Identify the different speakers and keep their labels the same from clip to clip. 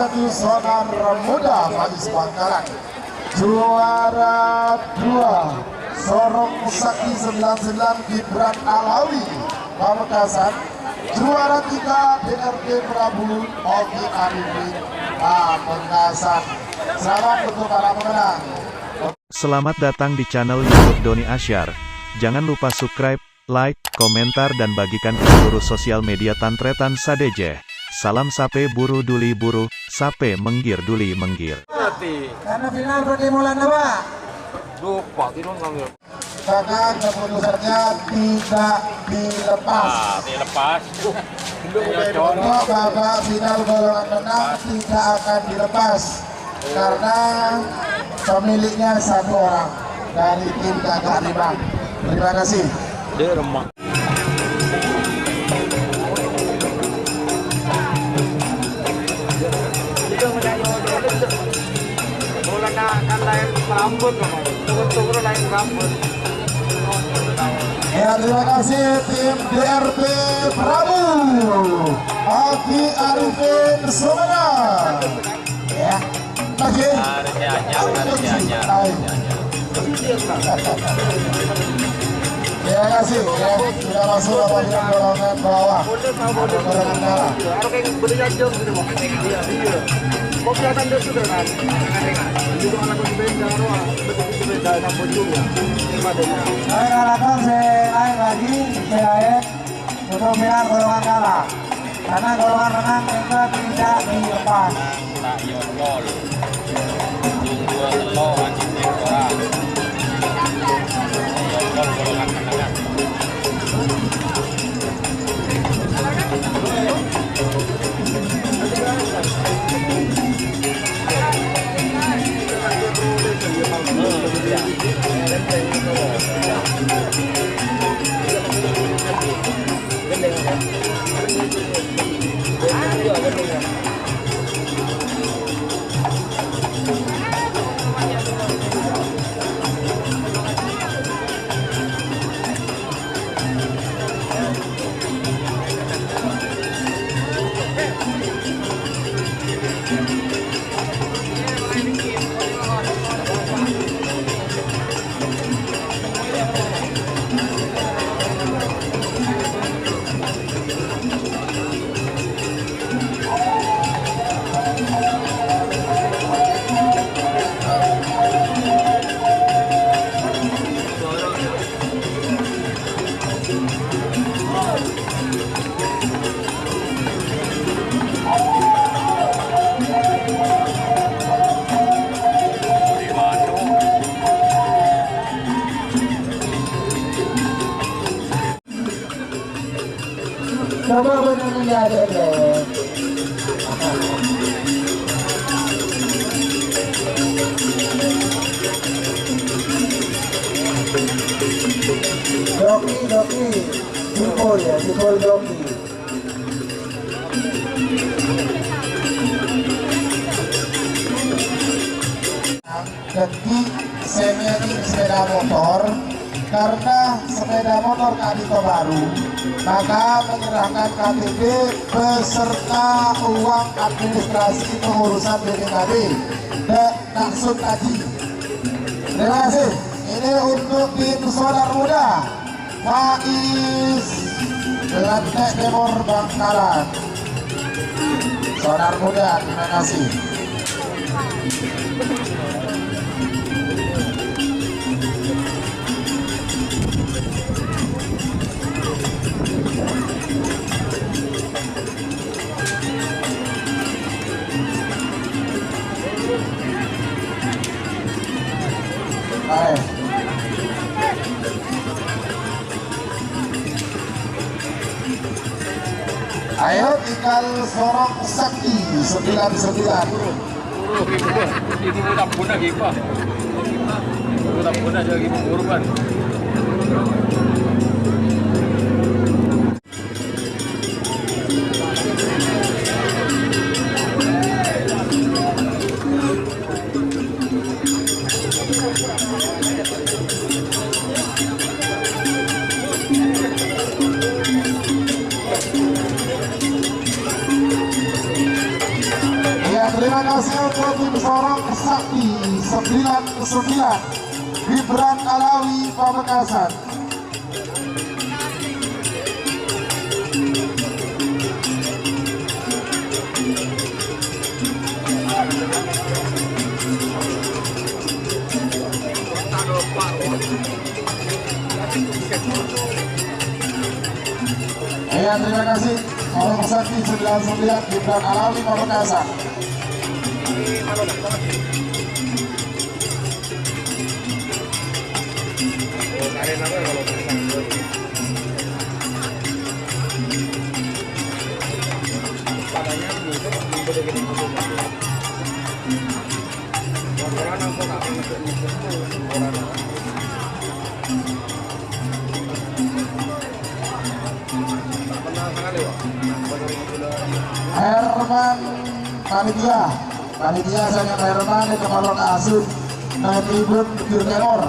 Speaker 1: 1 Sonar Muda Faiz Bangkalan. Juara 2 Sorong Sakti 99 Gibran Alawi Pamekasan. Juara 3 DRT Prabu Ogi Arifin Pamekasan. Selamat untuk para pemenang.
Speaker 2: Selamat datang di channel YouTube Doni Asyar. Jangan lupa subscribe, like, komentar dan bagikan ke seluruh sosial media Tantretan Sadeje. Salam sape buru duli buru, sape menggir duli menggir.
Speaker 1: Karena final pertimbangan apa?
Speaker 3: Lupa tidur ngambil.
Speaker 1: Karena keputusannya tidak dilepas.
Speaker 3: Dilepas.
Speaker 1: Untuk babak final golongan menang tidak akan dilepas karena pemiliknya satu orang dari tim Kakak Lima. Terima kasih.
Speaker 3: Dia remah.
Speaker 1: Ya, terima kasih tim DRT Prabu Ogi Arifin Sumedang. Ya, lagi. Terima kasih ya, sudah masuk babak final golongan bawah. Golongan kalah. Naik alasan naik lagi naik untuk final golongan kalah karena golongan menang juga tidak dilepas.
Speaker 3: Tak yolol. Dua telur anjing orang. Yolol golongan menang.
Speaker 1: Coba benar-benar ada deh. Doki, simpul ya, simpul doki. Detik senior sepeda motor. Karena sepeda motor Kadito baru, maka menyerahkan KTP beserta uang administrasi pengurusan BPKB dan langsung tadi. Terima kasih. Ini untuk tim Sonar Muda Faiz Lantek Timur Bangkalan. Sonar Muda, terima kasih. Ayo tinggal Sorong Sakti 99.
Speaker 3: Ini udah punah gitu. Udah punah jadi korban.
Speaker 1: terima kasih untuk tim Sorong Sakti 99 Gibran Alawi Pamekasan. Ya, terima kasih Sorong Sakti 99 Gibran Alawi Pamekasan. Herman panitia saya Herman di Kemalon Asun naik tribun Bukit Timur.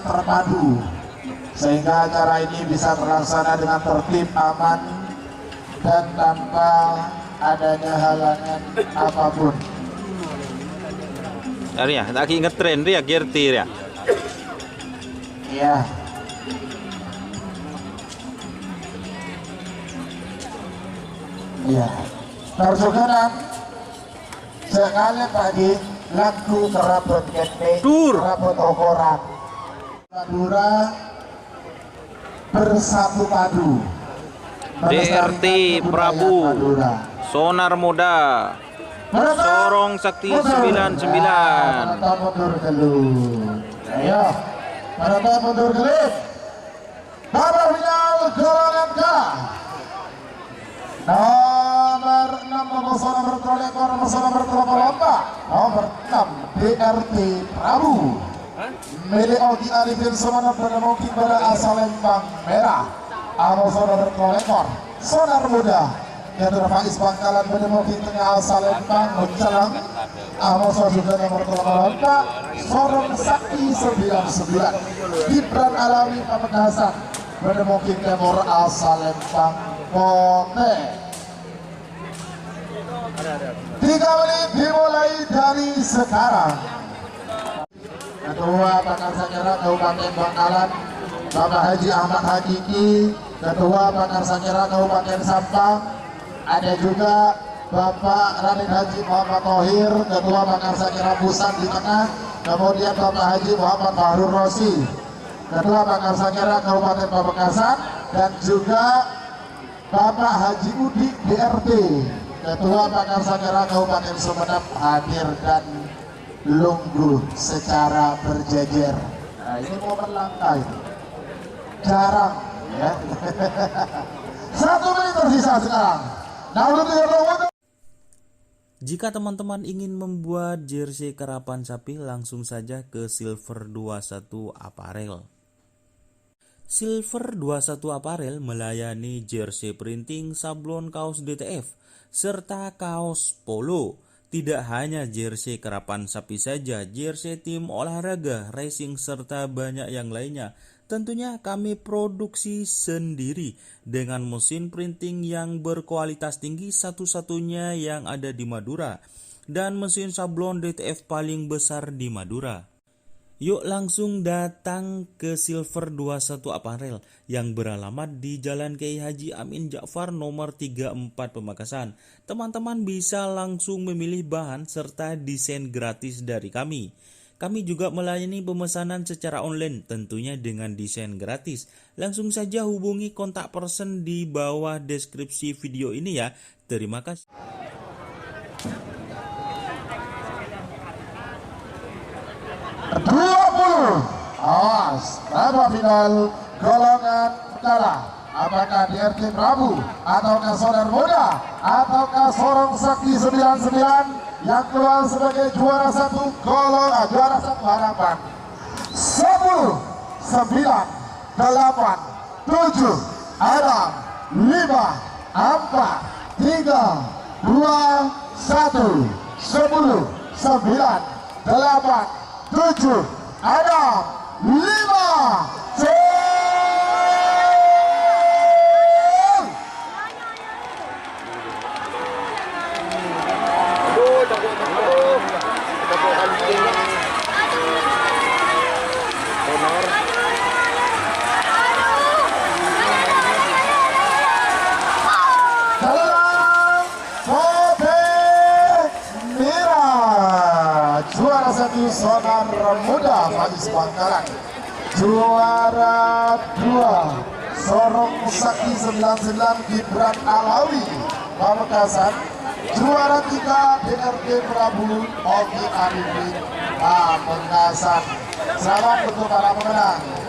Speaker 1: Terpadu sehingga acara ini bisa terlaksana dengan tertib, aman, dan tanpa adanya halangan apapun.
Speaker 4: Ria, lagi ngetren Ria, Gerti Ria.
Speaker 1: Iya. Iya. Tersukaran sekali pagi lagu kerapot kete, kerapot okoran. Madura bersatu padu.
Speaker 4: DRT Prabu, Sonar Muda, Sorong Sakti 99.
Speaker 1: Penonton mundur dulu. Ayo, penonton mundur dulu. Babak final golongan K. Nomor 6 Mempesona bertolekor, Mempesona bertelompa-lompa. Nomor 6 DRT Prabu. Milik Odi Arifin Sumanap pada mungkin pada asal Lembang Merah. Mempesona bertolekor, Sonar Muda. Yang Faiz Bangkalan pada mungkin tengah asal Lembang Mencelang. Mempesona juga nomor telompa-lompa. Sorong Sakti 99 Gibran Alawi Pamekasan pada mungkin Timur asal Lembang Pote. 3 menit dimulai dari sekarang. Ketua Pakar Sakera Kabupaten Bangkalan Bapak Haji Ahmad Hakiki, Ketua Pakar Sakera Kabupaten Sampang, ada juga Bapak Raden Haji Muhammad Thohir, Ketua Pakar Sakera Pusat di tengah, kemudian Bapak Haji Muhammad Fahrul Rosi, Ketua Pakar Sakera Kabupaten Pamekasan, dan juga Bapak Haji Udi DRT, Ketua Pakar Sakera Kabupaten Sumeneb hadir dan lungguh secara berjejer. Nah, ini momen langka itu. Jarang ya. 1 menit tersisa sekarang. Nah,
Speaker 5: jika teman-teman ingin membuat jersey karapan sapi, langsung saja ke Silver 21 Apparel. Silver 21 Apparel melayani jersey printing, sablon, kaos DTF, serta kaos polo. Tidak hanya jersey karapan sapi saja, jersey tim olahraga, racing, serta banyak yang lainnya. Tentunya kami produksi sendiri dengan mesin printing yang berkualitas tinggi, satu-satunya yang ada di Madura, dan mesin sablon DTF paling besar di Madura. Yuk langsung datang ke Silver 21 Apparel yang beralamat di Jalan Kiai Haji Amin Ja'far nomor 34 Pamekasan. Teman-teman bisa langsung memilih bahan serta desain gratis dari kami. Kami juga melayani pemesanan secara online tentunya dengan desain gratis. Langsung saja hubungi kontak person di bawah deskripsi video ini ya. Terima kasih.
Speaker 1: Babak final golongan kalah. Apakah DRT Prabu ataukah Sonar Muda ataukah Sorong Sakti 99 yang keluar sebagai juara satu golongan juara satu harapan 10-9 8, 7, 6, 5, 4, 3, 2, 1, 10, 9, 8, 7, 6, 5, juara 1 Sonar Muda Faiz Bangkalan, juara 2 Sorong Sakti 99 Gibran Alawi Pamekasan, juara 3 DRT Prabu Ogi Arifin Pamekasan. Selamat untuk para pemenang.